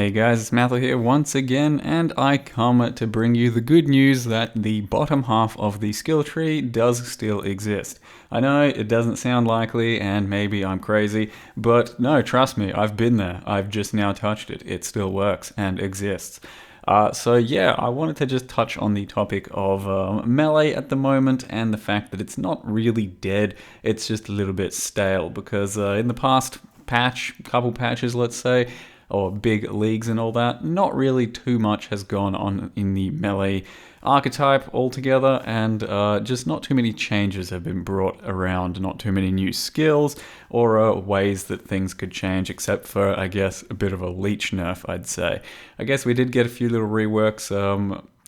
Hey guys, it's Matthew here once again, and I come to bring you the good news that the bottom half of the skill tree does still exist. I know it doesn't sound likely, and maybe I'm crazy, but no, trust me, I've been there. I've just now touched it. It still works and exists. So yeah, I wanted to just touch on the topic of melee at the moment and the fact that it's not really dead, it's just a little bit stale because in the past couple patches let's say, or big leagues and all that, not really too much has gone on in the melee archetype altogether, and just not too many changes have been brought around, not too many new skills or ways that things could change, except for, I guess, a bit of a leech nerf, I'd say. I guess we did get a few little reworks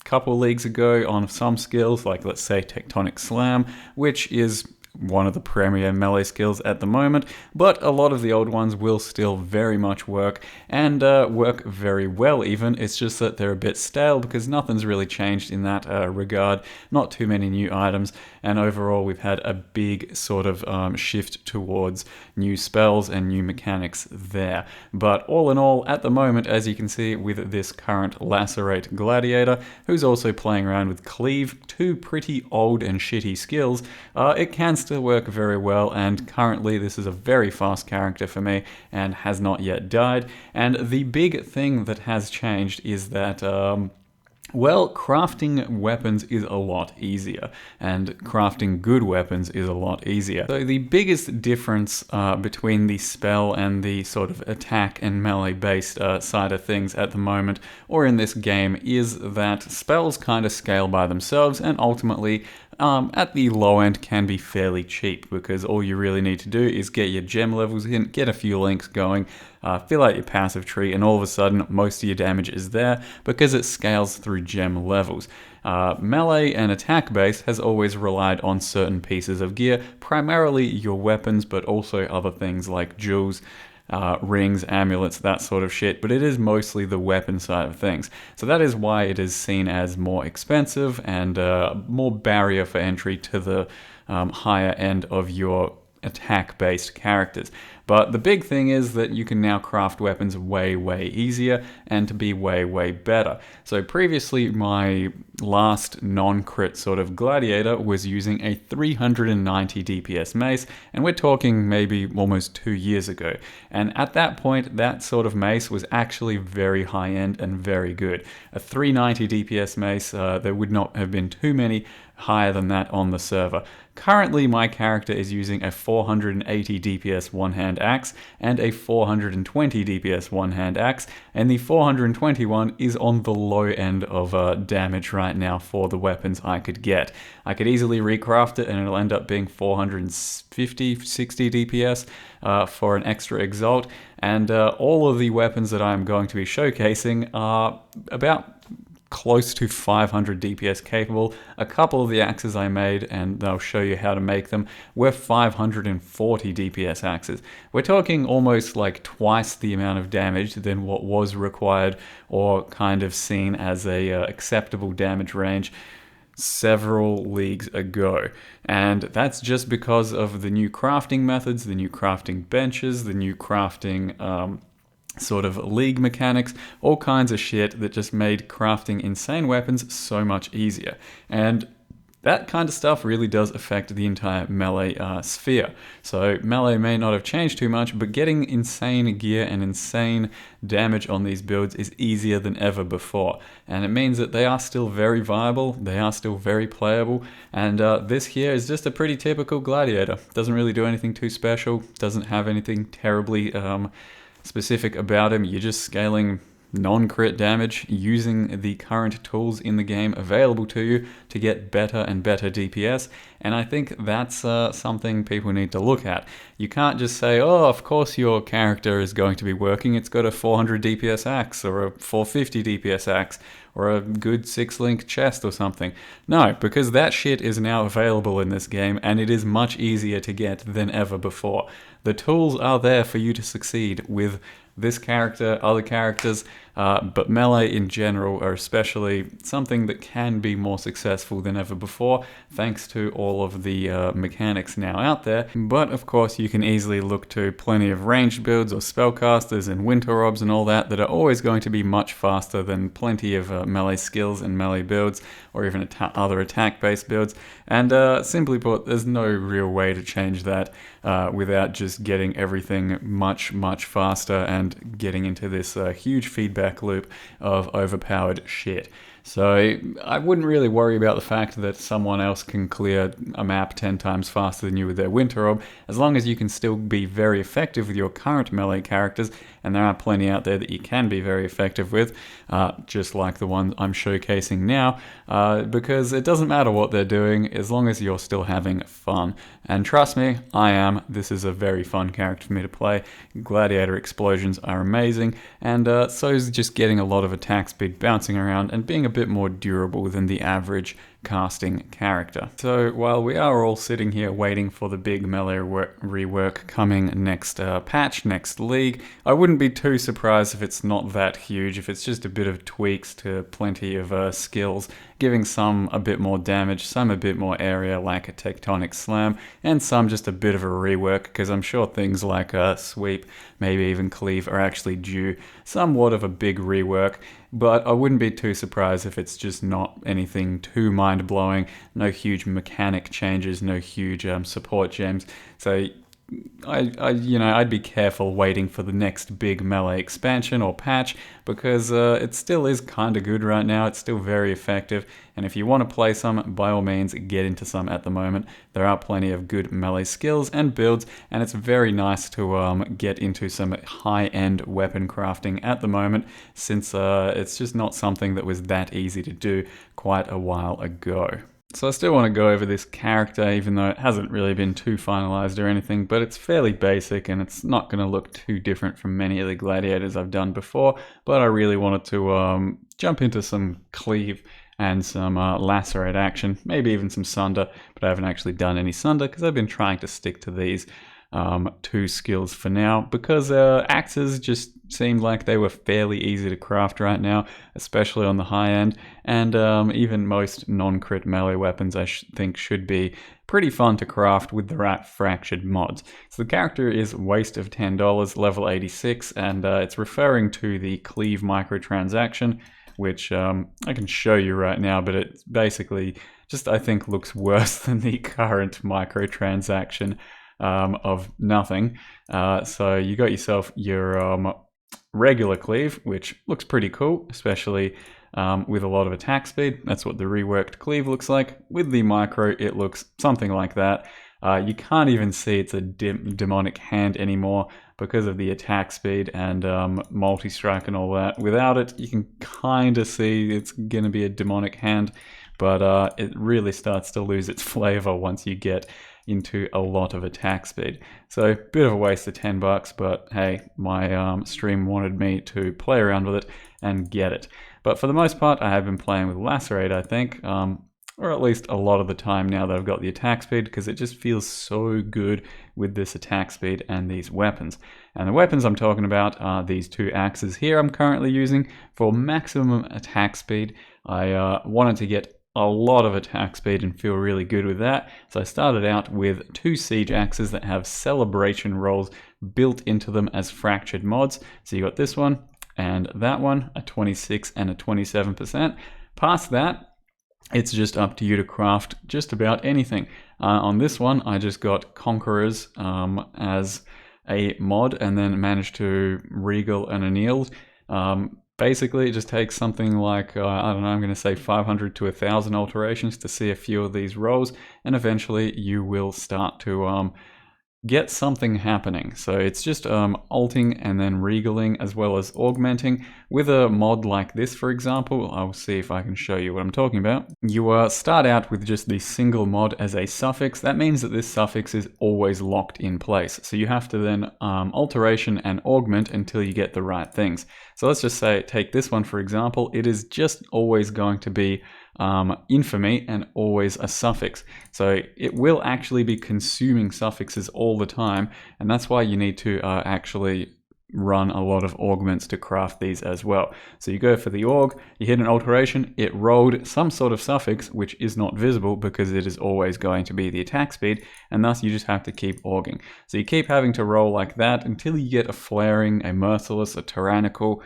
couple leagues ago on some skills, like let's say Tectonic Slam, which is one of the premier melee skills at the moment, but a lot of the old ones will still very much work, and work very well even. It's just that they're a bit stale because nothing's really changed in that regard, not too many new items, and overall we've had a big sort of shift towards new spells and new mechanics there. But all in all, at the moment, as you can see with this current Lacerate Gladiator, who's also playing around with Cleave, two pretty old and shitty skills, it can still work very well, and currently this is a very fast character for me and has not yet died. And the big thing that has changed is that well, crafting weapons is a lot easier, and crafting good weapons is a lot easier. So the biggest difference between the spell and the sort of attack and melee-based side of things at the moment, or in this game, is that spells kind of scale by themselves, and ultimately, at the low end can be fairly cheap, because all you really need to do is get your gem levels in, get a few links going, fill out your passive tree, and all of a sudden most of your damage is there because it scales through gem levels. Melee and attack base has always relied on certain pieces of gear, primarily your weapons, but also other things like jewels, rings, amulets, that sort of shit, but it is mostly the weapon side of things. So that is why it is seen as more expensive and more barrier for entry to the higher end of your attack-based characters. But the big thing is that you can now craft weapons way easier and to be way better. So previously my last non-crit sort of gladiator was using a 390 DPS mace, and we're talking maybe almost 2 years ago. And at that point, that sort of mace was actually very high-end and very good. A 390 DPS mace, there would not have been too many higher than that on the server. Currently, my character is using a 480 DPS one-hand axe and a 420 DPS one-hand axe, and the 421 is on the low end of damage right now for the weapons I could get. I could easily recraft it and it'll end up being 450, 60 DPS for an extra exalt, and all of the weapons that I'm going to be showcasing are about close to 500 DPS capable. A couple of the axes I made, and they'll show you how to make them, were 540 DPS axes. We're talking almost like twice the amount of damage than what was required or kind of seen as a acceptable damage range several leagues ago. And that's just because of the new crafting methods, the new crafting benches, the new crafting sort of league mechanics, all kinds of shit that just made crafting insane weapons so much easier. And that kind of stuff really does affect the entire melee sphere. So melee may not have changed too much, but getting insane gear and insane damage on these builds is easier than ever before. And it means that they are still very viable, they are still very playable, and this here is just a pretty typical gladiator. Doesn't really do anything too special, doesn't have anything terribly specific about him. You're just scaling non-crit damage using the current tools in the game available to you to get better and better DPS, and I think that's something people need to look at. You can't just say, oh, of course your character is going to be working, it's got a 400 DPS axe or a 450 DPS axe or a good 6-link chest or something. No, because that shit is now available in this game and it is much easier to get than ever before. The tools are there for you to succeed with this character, other characters. but melee in general are especially something that can be more successful than ever before, thanks to all of the mechanics now out there. But of course, you can easily look to plenty of ranged builds or spellcasters and winter orbs and all that are always going to be much faster than plenty of melee skills and melee builds, or even other attack-based builds. And simply put, there's no real way to change that without just getting everything much, much faster and getting into this huge feedback loop of overpowered shit. So I wouldn't really worry about the fact that someone else can clear a map 10 times faster than you with their Winter Orb, as long as you can still be very effective with your current melee characters, and there are plenty out there that you can be very effective with, just like the one I'm showcasing now, because it doesn't matter what they're doing, as long as you're still having fun. And trust me, I am. This is a very fun character for me to play. Gladiator explosions are amazing, and so is just getting a lot of attack speed bouncing around and being a bit more durable than the average casting character. So while we are all sitting here waiting for the big melee rework coming next patch, next league, I wouldn't be too surprised if it's not that huge, if it's just a bit of tweaks to plenty of skills, giving some a bit more damage, some a bit more area like a tectonic slam, and some just a bit of a rework, because I'm sure things like sweep, maybe even cleave, are actually due somewhat of a big rework. But I wouldn't be too surprised if it's just not anything too mind-blowing, no huge mechanic changes, no huge support gems. So I'd be careful waiting for the next big melee expansion or patch, because it still is kind of good right now. It's still very effective, and if you want to play some, by all means get into some at the moment. There are plenty of good melee skills and builds, and it's very nice to get into some high-end weapon crafting at the moment, since it's just not something that was that easy to do quite a while ago. So I still want to go over this character, even though it hasn't really been too finalized or anything, but it's fairly basic and it's not going to look too different from many of the gladiators I've done before. But I really wanted to jump into some cleave and some lacerate action, maybe even some sunder, but I haven't actually done any sunder because I've been trying to stick to these two skills for now, because axes just seemed like they were fairly easy to craft right now, especially on the high end, and even most non-crit melee weapons I think should be pretty fun to craft with the right fractured mods. So the character is waste of $10, level 86, and it's referring to the Cleave microtransaction, which I can show you right now, but it basically just, I think, looks worse than the current microtransaction of nothing. So you got yourself your regular cleave, which looks pretty cool, especially with a lot of attack speed. That's what the reworked cleave looks like. With the micro, it looks something like that. You can't even see it's a demonic hand anymore because of the attack speed and multi-strike and all that. Without it, you can kind of see it's going to be a demonic hand, but it really starts to lose its flavor once you get into a lot of attack speed. So bit of a waste of $10, but hey, my stream wanted me to play around with it and get it. But for the most part, I have been playing with Lacerate, I think, or at least a lot of the time now that I've got the attack speed, because it just feels so good with this attack speed and these weapons. And the weapons I'm talking about are these two axes here I'm currently using for maximum attack speed. I wanted to get a lot of attack speed and feel really good with that. So I started out with two siege axes that have celebration rolls built into them as fractured mods. So you got this one and that one, a 26 and a 27%. Past that, it's just up to you to craft just about anything. On this one, I just got Conquerors as a mod and then managed to regal and annealed. Basically, it just takes something like, I don't know, I'm going to say 500 to 1,000 alterations to see a few of these rolls, and eventually you will start to get something happening. So it's just alting and then regaling as well as augmenting. With a mod like this, for example, I'll see if I can show you what I'm talking about. You start out with just the single mod as a suffix. That means that this suffix is always locked in place. So you have to then alteration and augment until you get the right things. So let's just say, take this one for example, it is just always going to be infamy and always a suffix. So it will actually be consuming suffixes all the time, and that's why you need to actually run a lot of augments to craft these as well. So you go for the aug, you hit an alteration, it rolled some sort of suffix which is not visible because it is always going to be the attack speed, and thus you just have to keep auging. So you keep having to roll like that until you get a flaring, a merciless, a tyrannical,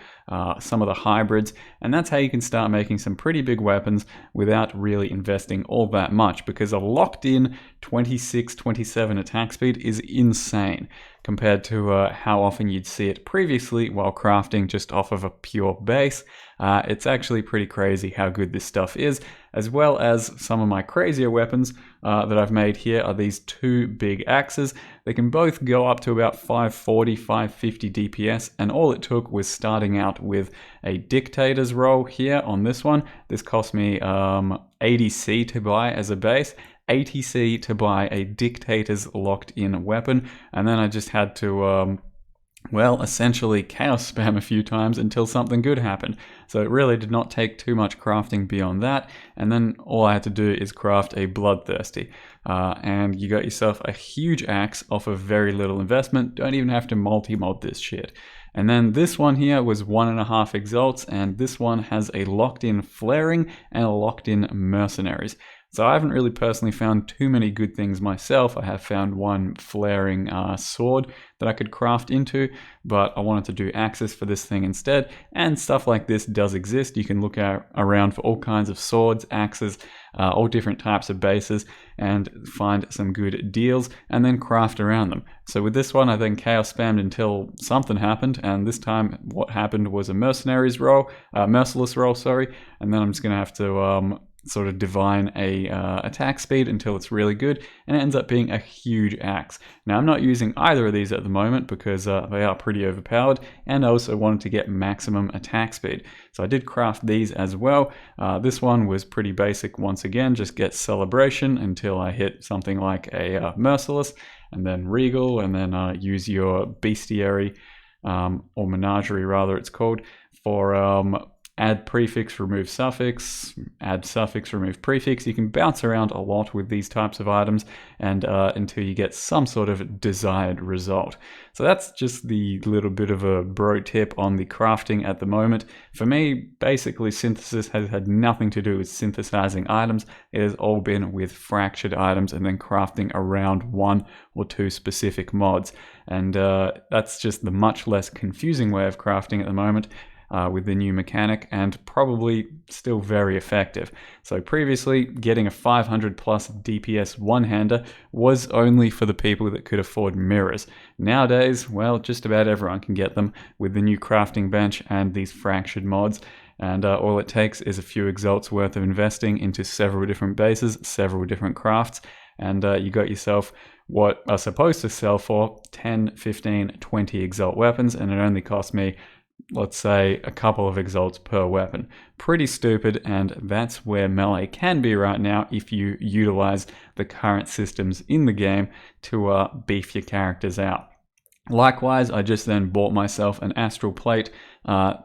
some of the hybrids, and that's how you can start making some pretty big weapons without really investing all that much, because a locked in 26-27 attack speed is insane compared to how often you'd see it previously while crafting just off of a pure base. It's actually pretty crazy how good this stuff is, as well as some of my crazier weapons that I've made here are these two big axes. They can both go up to about 540, 550 DPS, and all it took was starting out with a Dictator's roll here on this one. This cost me 80C to buy as a base, 80C to buy a Dictator's locked-in weapon, and then I just had to, well, essentially chaos spam a few times until something good happened. So it really did not take too much crafting beyond that, and then all I had to do is craft a Bloodthirsty. And you got yourself a huge axe off of very little investment. Don't even have to multi-mod this shit. And then this one here was 1.5 exalts, and this one has a locked-in flaring and a locked-in mercenaries. So I haven't really personally found too many good things myself. I have found one flaring sword that I could craft into, but I wanted to do axes for this thing instead, and stuff like this does exist. You can look around for all kinds of swords, axes, all different types of bases, and find some good deals, and then craft around them. So with this one, I then chaos spammed until something happened, and this time what happened was a mercenaries roll, merciless roll, sorry, and then I'm just going to have to sort of divine a attack speed until it's really good, and it ends up being a huge axe. Now I'm not using either of these at the moment because they are pretty overpowered, and I also wanted to get maximum attack speed. So I did craft these as well. This one was pretty basic once again, just get celebration until I hit something like a merciless, and then regal, and then use your bestiary, or menagerie rather it's called, for add prefix, remove suffix, add suffix, remove prefix. You can bounce around a lot with these types of items, and until you get some sort of desired result. So that's just the little bit of a bro tip on the crafting at the moment. For me, basically synthesis has had nothing to do with synthesizing items. It has all been with fractured items and then crafting around one or two specific mods. And that's just the much less confusing way of crafting at the moment. With the new mechanic, and probably still very effective. So previously, getting a 500 plus DPS one-hander was only for the people that could afford mirrors. Nowadays, well, just about everyone can get them with the new crafting bench and these fractured mods. And all it takes is a few exalts worth of investing into several different bases, several different crafts, and you got yourself what are supposed to sell for 10, 15, 20 exalt weapons, and it only cost me, let's say, a couple of exalts per weapon. Pretty stupid, and that's where melee can be right now if you utilize the current systems in the game to beef your characters out. Likewise, I just then bought myself an astral plate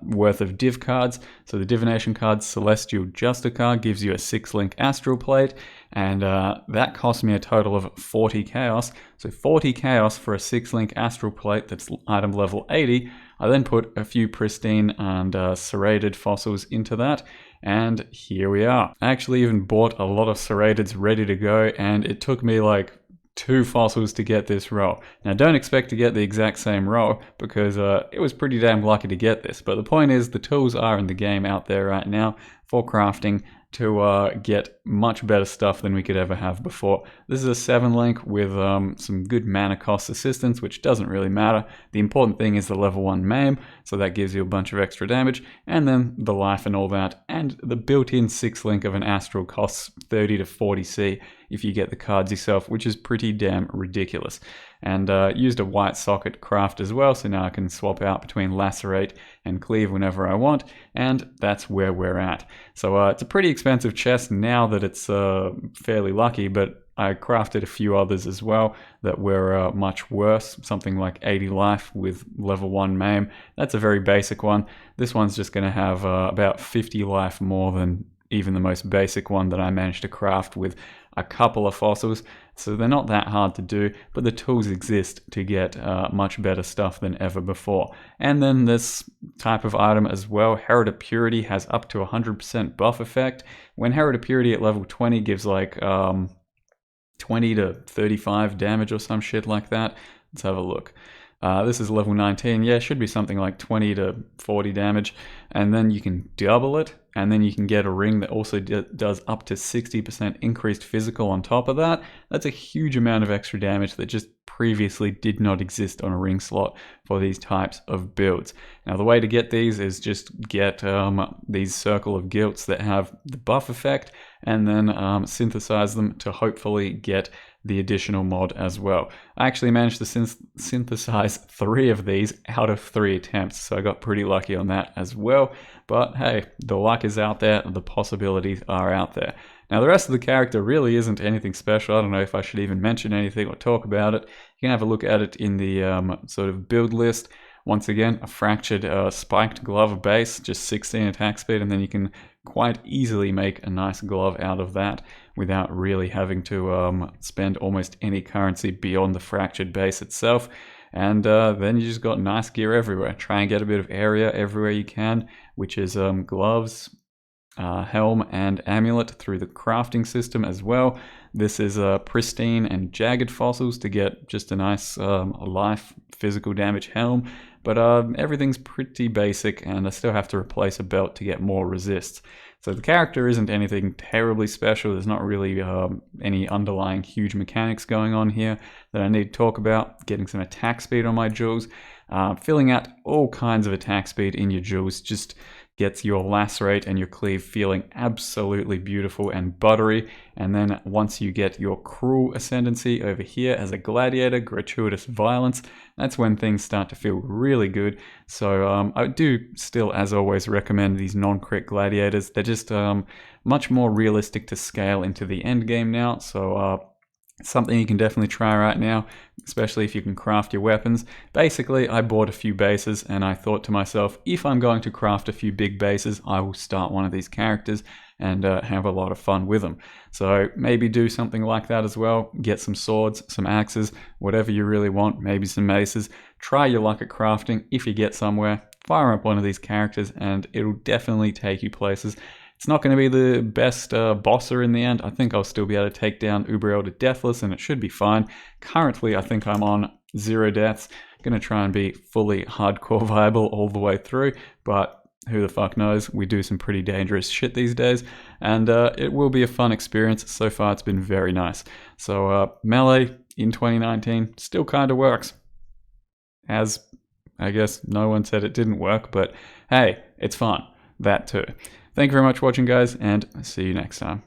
worth of div cards. So the divination card Celestial Justicar gives you a 6-link astral plate, and that cost me a total of 40 chaos. So 40 chaos for a 6-link astral plate that's item level 80. I then put a few pristine and serrated fossils into that, and here we are. I actually even bought a lot of serrateds ready to go, and it took me like 2 fossils to get this roll. Now don't expect to get the exact same roll, because it was pretty damn lucky to get this, but the point is the tools are in the game out there right now for crafting to get much better stuff than we could ever have before. This is a 7-link with some good mana cost assistance, which doesn't really matter. The important thing is the level 1 maim, so that gives you a bunch of extra damage, and then the life and all that, and the built-in 6-link of an astral costs 30 to 40C if you get the cards yourself, which is pretty damn ridiculous. And used a white socket craft as well, so now I can swap out between Lacerate and Cleave whenever I want, and that's where we're at. So it's a pretty expensive chest now that it's fairly lucky, but I crafted a few others as well that were much worse, something like 80 life with level 1 maim. That's a very basic one. This one's just going to have about 50 life more than even the most basic one that I managed to craft with a couple of fossils, so they're not that hard to do, but the tools exist to get much better stuff than ever before. And then this type of item as well, Herod of Purity, has up to 100% buff effect. When Herod of Purity at level 20 gives like 20 to 35 damage or some shit like that. Let's have a look. This is level 19. Yeah, it should be something like 20 to 40 damage. And then you can double it, and then you can get a ring that also does up to 60% increased physical on top of that. That's a huge amount of extra damage that just previously did not exist on a ring slot for these types of builds. Now the way to get these is just get these Circle of Guilts that have the buff effect, and then synthesize them to hopefully get the additional mod as well. I actually managed to synthesize 3 of these out of 3 attempts, so I got pretty lucky on that as well. But hey, the luck is out there, the possibilities are out there. Now the rest of the character really isn't anything special. I don't know if I should even mention anything or talk about it. You can have a look at it in the sort of build list. Once again, a fractured spiked glove base, just 16 attack speed, and then you can quite easily make a nice glove out of that without really having to spend almost any currency beyond the fractured base itself. And then you just got nice gear everywhere. Try and get a bit of area everywhere you can, which is gloves, helm, and amulet through the crafting system as well. This is pristine and jagged fossils to get just a nice life physical damage helm. But everything's pretty basic, and I still have to replace a belt to get more resists. So the character isn't anything terribly special. There's not really any underlying huge mechanics going on here that I need to talk about. Getting some attack speed on my jewels. Filling out all kinds of attack speed in your jewels just gets your Lacerate and your Cleave feeling absolutely beautiful and buttery. And then once you get your Cruel Ascendancy over here as a Gladiator, Gratuitous Violence, that's when things start to feel really good. So I do still, as always, recommend these non-crit Gladiators. They're just much more realistic to scale into the end game now. So something you can definitely try right now, especially if you can craft your weapons. Basically, I bought a few bases and I thought to myself, if I'm going to craft a few big bases, I will start one of these characters and have a lot of fun with them. So maybe do something like that as well. Get some swords, some axes, whatever you really want, maybe some maces. Try your luck at crafting. If you get somewhere, fire up one of these characters and it'll definitely take you places. It's not going to be the best bosser in the end. I think I'll still be able to take down Ubriel to Deathless and it should be fine. Currently, I think I'm on 0 deaths. Going to try and be fully hardcore viable all the way through, but who the fuck knows? We do some pretty dangerous shit these days, and it will be a fun experience. So far, it's been very nice. So Melee in 2019 still kind of works. As I guess no one said it didn't work, but hey, it's fun. That too. Thank you very much for watching, guys, and see you next time.